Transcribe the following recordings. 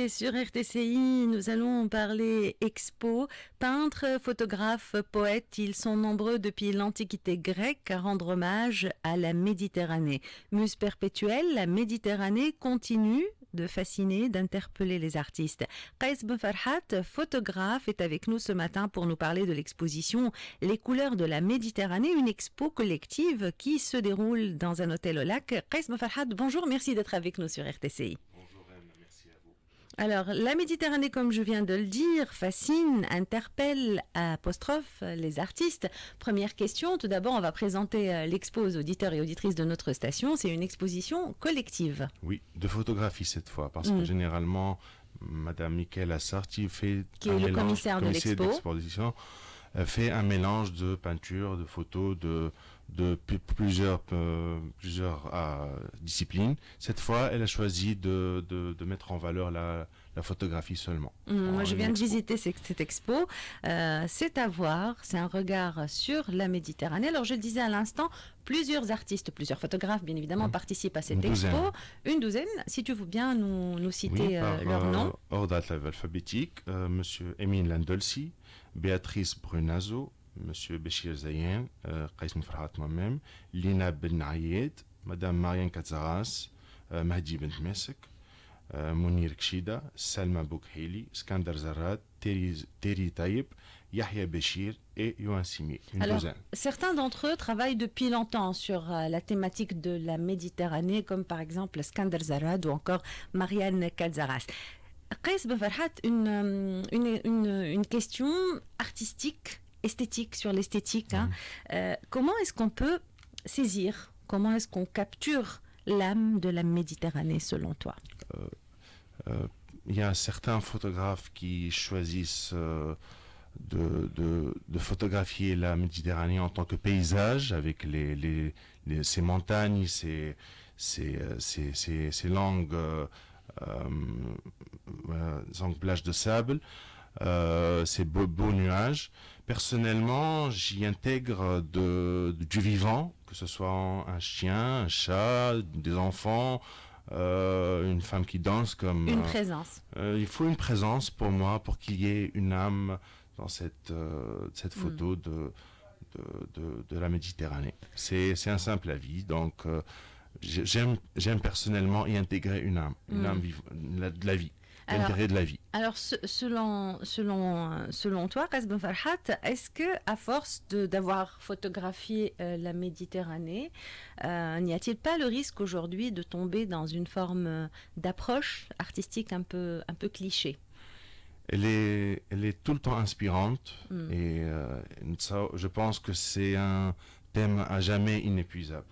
Aujourd'hui, sur RTCI, nous allons parler expo, peintres, photographes, poètes. Ils sont nombreux depuis l'Antiquité grecque à rendre hommage à la Méditerranée. Muse perpétuelle, la Méditerranée continue de fasciner, d'interpeller les artistes. Qais Ben Farhat, photographe, est avec nous ce matin pour nous parler de l'exposition Les couleurs de la Méditerranée, une expo collective qui se déroule dans un hôtel au lac. Qais Ben Farhat, bonjour, merci d'être avec nous sur RTCI. Bonjour Anne, merci à vous. Alors, la Méditerranée, comme je viens de le dire, fascine, interpelle, apostrophe les artistes. Première question, tout d'abord, on va présenter l'expo aux auditeurs et auditrices de notre station. C'est une exposition collective. Oui, de photographie cette fois, parce que généralement, Madame Michaela Sarti fait qui est le commissaire de l'exposition, fait un mélange de peinture, de photos, de plusieurs disciplines. Cette fois, elle a choisi de mettre en valeur la photographie seulement. Moi, je viens de visiter cette expo. C'est à voir, c'est un regard sur la Méditerranée. Alors, je le disais à l'instant, plusieurs artistes, plusieurs photographes, bien évidemment, participent à cette expo. Une douzaine, si tu veux bien nous citer leurs noms. Ordre alphabétique, Monsieur Emin Landolsi, Béatrice Brunazo, Monsieur Béchir Zayen, Qais Ben Farhat moi-même, Lina Ben Ayed, Madame Marianne Katzaras, Mahdi Ben Mesek, Mounir Kshida, Salma Boukheili, Skander Zarad, Terry Taïb, Yahya Béchir et Yohan Simi. Alors, certains d'entre eux travaillent depuis longtemps sur la thématique de la Méditerranée, comme par exemple Skander Zarad ou encore Marianne Katzaras. Qais Ben Farhat, une question artistique, esthétique, sur l'esthétique. Comment est-ce qu'on peut saisir, comment est-ce qu'on capture l'âme de la Méditerranée selon toi? Il y a certains photographes qui choisissent de photographier la Méditerranée en tant que paysage, avec ces montagnes, ces longues plages de sable, ces beaux nuages. Personnellement, j'y intègre du vivant, que ce soit un chien, un chat, des enfants, une femme qui danse, comme une présence. Il faut une présence pour moi, pour qu'il y ait une âme dans cette photo de la Méditerranée. C'est un simple avis, donc j'aime personnellement y intégrer une âme de la vie. L'intérêt de la vie. Alors, selon toi, Qais Ben Farhat, est-ce que à force d'avoir photographié la Méditerranée, n'y a-t-il pas le risque aujourd'hui de tomber dans une forme d'approche artistique un peu cliché? Elle est tout le temps inspirante et ça, je pense que c'est un thème à jamais inépuisable.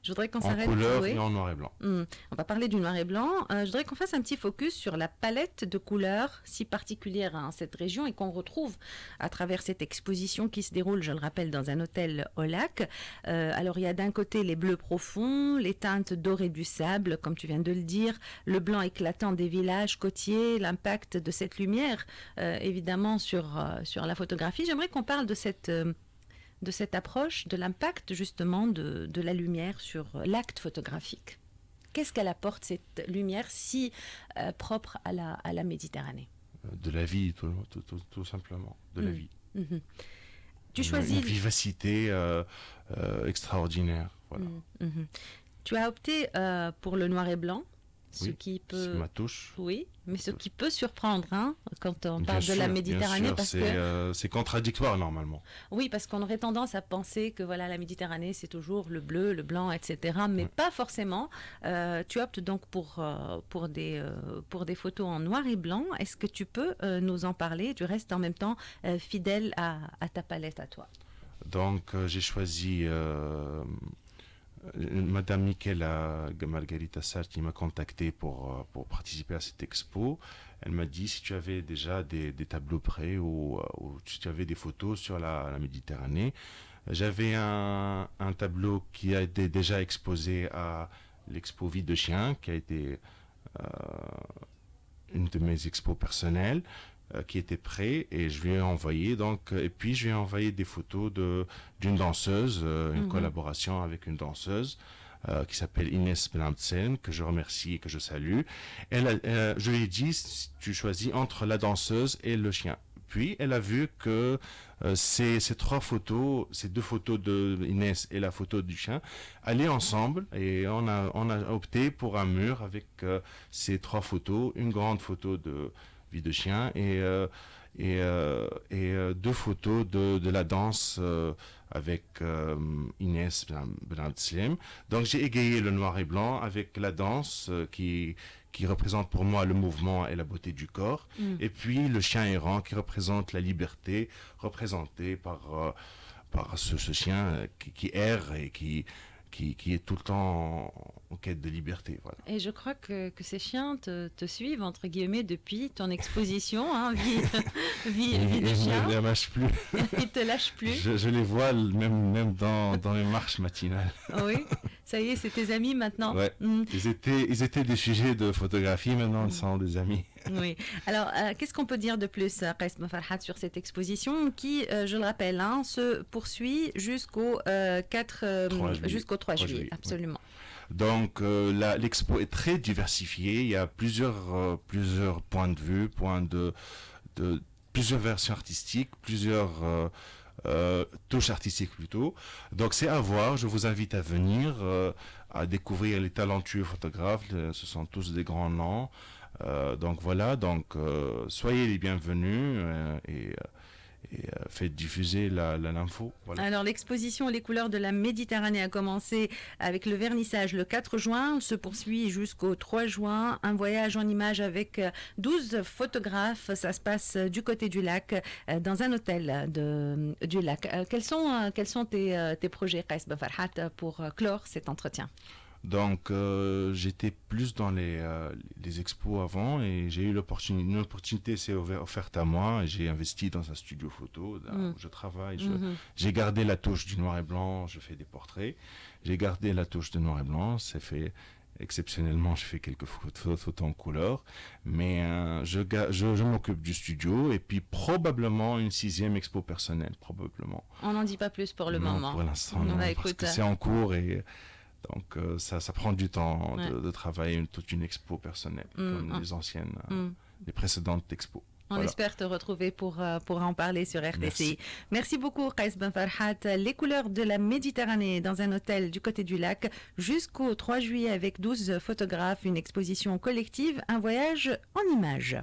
Je voudrais qu'on s'arrête en couleur et en noir et blanc. On va parler du noir et blanc. Je voudrais qu'on fasse un petit focus sur la palette de couleurs si particulière à cette région et qu'on retrouve à travers cette exposition qui se déroule, je le rappelle, dans un hôtel au lac. Alors, il y a d'un côté les bleus profonds, les teintes dorées du sable, comme tu viens de le dire, le blanc éclatant des villages côtiers, l'impact de cette lumière, évidemment, sur la photographie. J'aimerais qu'on parle de cette approche, de l'impact justement de la lumière sur l'acte photographique. Qu'est-ce qu'elle apporte, cette lumière si propre à la Méditerranée? De la vie, tout simplement, de la vie. Tu choisis une vivacité extraordinaire. Voilà. Tu as opté pour le noir et blanc. Ce qui peut, c'est ma touche. Oui, mais ce qui peut surprendre quand on parle de la Méditerranée. Bien sûr, c'est contradictoire normalement. Oui, parce qu'on aurait tendance à penser que voilà, la Méditerranée, c'est toujours le bleu, le blanc, etc. Mais pas forcément. Tu optes donc pour des photos en noir et blanc. Est-ce que tu peux nous en parler? Tu restes en même temps fidèle à ta palette à toi. Donc, j'ai choisi... Madame Michaela Margarita Sarti m'a contacté pour participer à cette expo. Elle m'a dit si tu avais déjà des tableaux prêts ou si tu avais des photos sur la Méditerranée. J'avais un tableau qui a été déjà exposé à l'expo Vie de Chien, qui a été une de mes expos personnelles, qui était prêt, et je lui ai envoyé et puis je lui ai envoyé des photos d'une danseuse, une collaboration avec une danseuse qui s'appelle Inès Benamtsen, que je remercie et que je salue. Je lui ai dit, tu choisis entre la danseuse et le chien. Puis elle a vu que ces trois photos, ces deux photos de Inès et la photo du chien, allaient ensemble, et on a opté pour un mur avec ces trois photos, une grande photo de vie de chien et deux photos de la danse avec Inès Benamtsen. Donc j'ai égayé le noir et blanc avec la danse qui représente pour moi le mouvement et la beauté du corps, et puis le chien errant qui représente la liberté, représenté par ce chien qui erre et qui est tout le temps en quête de liberté. Voilà. Et je crois que ces chiens te suivent, entre guillemets, depuis ton exposition, hein, vie de chien. Ils ne me lâchent plus. Ils ne te lâchent plus. Je les vois même dans les marches matinales. Oui, ça y est, c'est tes amis maintenant. Ouais. Ils étaient des sujets de photographie, maintenant ils sont des amis. Oui. Alors, qu'est-ce qu'on peut dire de plus, Qaïs Ben Farhat, sur cette exposition qui, je le rappelle, hein, se poursuit jusqu'au 3 juillet. Absolument. Oui. Donc, l'expo est très diversifiée. Il y a plusieurs points de vue, plusieurs versions artistiques, plusieurs touches artistiques plutôt. Donc, c'est à voir. Je vous invite à venir, à découvrir les talentueux photographes. Ce sont tous des grands noms. Donc voilà, soyez les bienvenus et faites diffuser l'info. Voilà. Alors l'exposition Les couleurs de la Méditerranée a commencé avec le vernissage le 4 juin, se poursuit jusqu'au 3 juin. Un voyage en images avec 12 photographes. Ça se passe du côté du lac, dans un hôtel du lac. Quels sont tes projets, Qaïs Ben Farhat, pour clore cet entretien? Donc, j'étais plus dans les expos avant et j'ai eu une opportunité s'est offerte à moi et j'ai investi dans un studio photo où je travaille. J'ai gardé la touche du noir et blanc, je fais des portraits. J'ai gardé la touche de noir et blanc, c'est fait exceptionnellement, je fais quelques photos en couleur, mais je m'occupe du studio et puis probablement une 6e expo personnelle, probablement. On n'en dit pas plus pour le moment. Pour l'instant, non, parce que c'est en cours et... Donc ça prend du temps de travailler toute une expo personnelle, comme les anciennes, les précédentes expos. On espère te retrouver pour en parler sur RTCI. Merci beaucoup, Qaïs Ben Farhat. Les couleurs de la Méditerranée dans un hôtel du côté du lac jusqu'au 3 juillet avec 12 photographes, une exposition collective, un voyage en images.